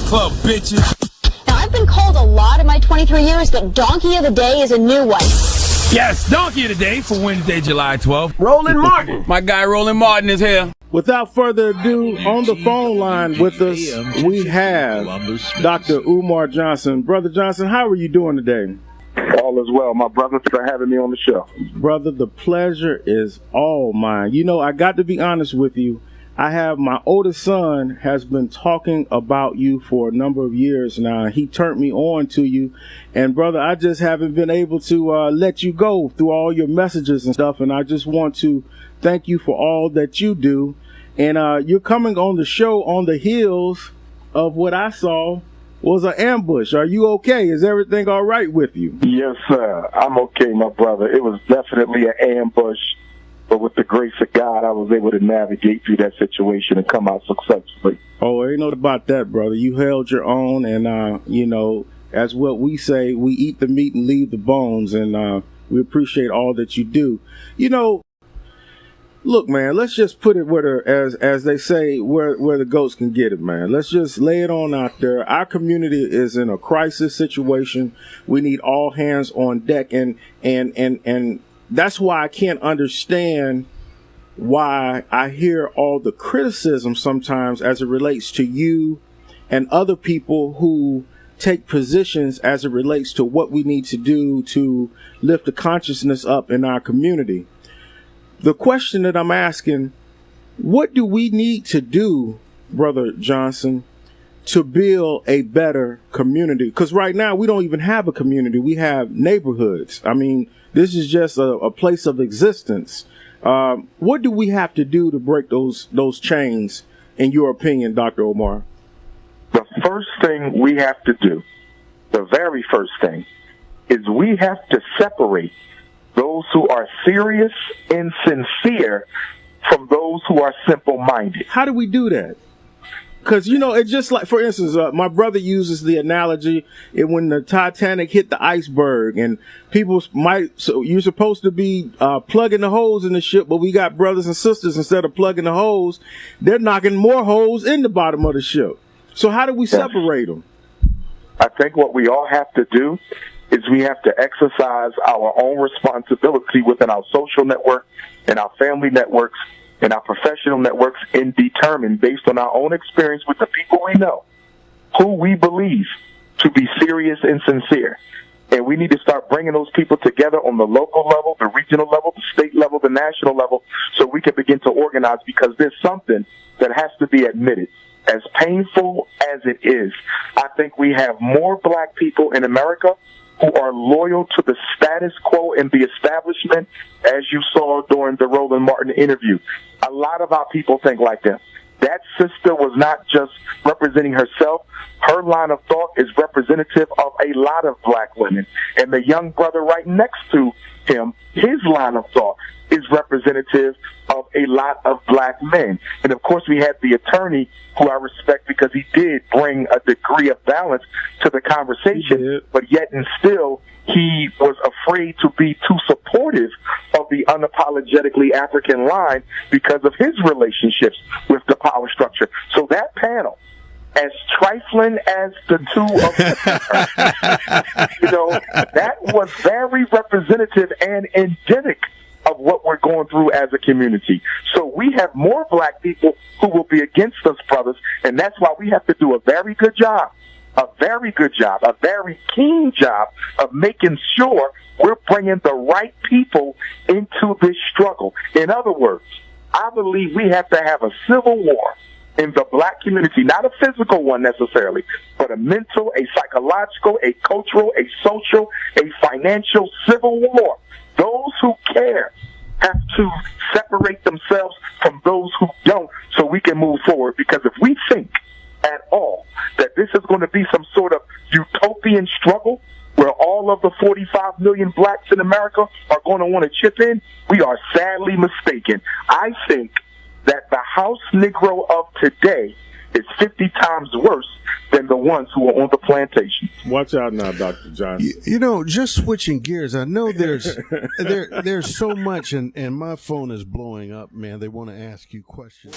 Breakfast Club, bitches. Now, I've been called a lot in my 23 years, but Donkey of the Day is a new one. Yes, Donkey of the Day for Wednesday, July 12th. Roland Martin. My guy Roland Martin is here. Without further ado, on the phone line with us, we have Dr. UMAR Johnson. Brother Johnson, how are you doing today? All is well, my brother. Thanks for having me on the show. Brother, the pleasure is all mine. You know, I got to be honest with you. My oldest son has been talking about you for a number of years now. He turned me on to you. And brother, I just haven't been able to let you go through all your messages and stuff. And I just want to thank you for all that you do. And you're coming on the show on the heels of what I saw was an ambush. Are you okay? Is everything all right with you? Yes, sir. I'm okay, my brother. It was definitely an ambush, but with the grace of God, I was able to navigate through that situation and come out successfully. Oh, ain't no about that, brother. You held your own, and, you know, as what we say, we eat the meat and leave the bones, and we appreciate all that you do. You know, look, man, let's just put it where as they say, where the goats can get it, man. Let's just lay it on out there. Our community is in a crisis situation. We need all hands on deck, and that's why I can't understand why I hear all the criticism sometimes as it relates to you and other people who take positions as it relates to what we need to do to lift the consciousness up in our community. The question that I'm asking, what do we need to do, Brother Johnson, to build a better community? Because right now we don't even have a community. We have neighborhoods. I mean, this is just a place of existence. What do we have to do to break those chains, in your opinion, Dr. Omar? The first thing we have to do, the very first thing, is we have to separate those who are serious and sincere from those who are simple-minded. How do we do that? Because, you know, it's just like, for instance, my brother uses the analogy when the Titanic hit the iceberg, and people so you're supposed to be plugging the holes in the ship, but we got brothers and sisters, instead of plugging the holes, they're knocking more holes in the bottom of the ship. So how do we separate them? I think what we all have to do is we have to exercise our own responsibility within our social network and our family networks and our professional networks, and determine, based on our own experience with the people we know, who we believe to be serious and sincere. And we need to start bringing those people together on the local level, the regional level, the state level, the national level, so we can begin to organize, because there's something that has to be admitted. As painful as it is, I think we have more black people in America who are loyal to the status quo and the establishment, as you saw during the Roland Martin interview. A lot of our people think like that. That sister was not just representing herself. Her line of thought is representative of a lot of black women. And the young brother right next to him, his line of thought is representative of a lot of black men. And of course, we had the attorney, who I respect because he did bring a degree of balance to the conversation, but yet and still he was afraid to be too supportive of the unapologetically African line because of his relationships with the power structure. So that panel, as trifling as the two of them, you know, that was very representative and endemic of what we're going through as a community. So we have more black people who will be against us, brothers, and that's why we have to do a very good job, a very keen job of making sure we're bringing the right people into this struggle. In other words, I believe we have to have a civil war in the black community, not a physical one necessarily, but a mental, a psychological, a cultural, a social, a financial civil war. Those who care have to separate themselves from those who don't, so we can move forward. Because if we think at all that this is going to be some sort of utopian struggle where all of the 45 million blacks in America are going to want to chip in, we are sadly mistaken. I think that the house Negro of today is 50 times worse than the ones who are on the plantation. Watch out now, Dr. Johnson. You know, just switching gears, I know there's there's so much, and my phone is blowing up, man. They want to ask you questions.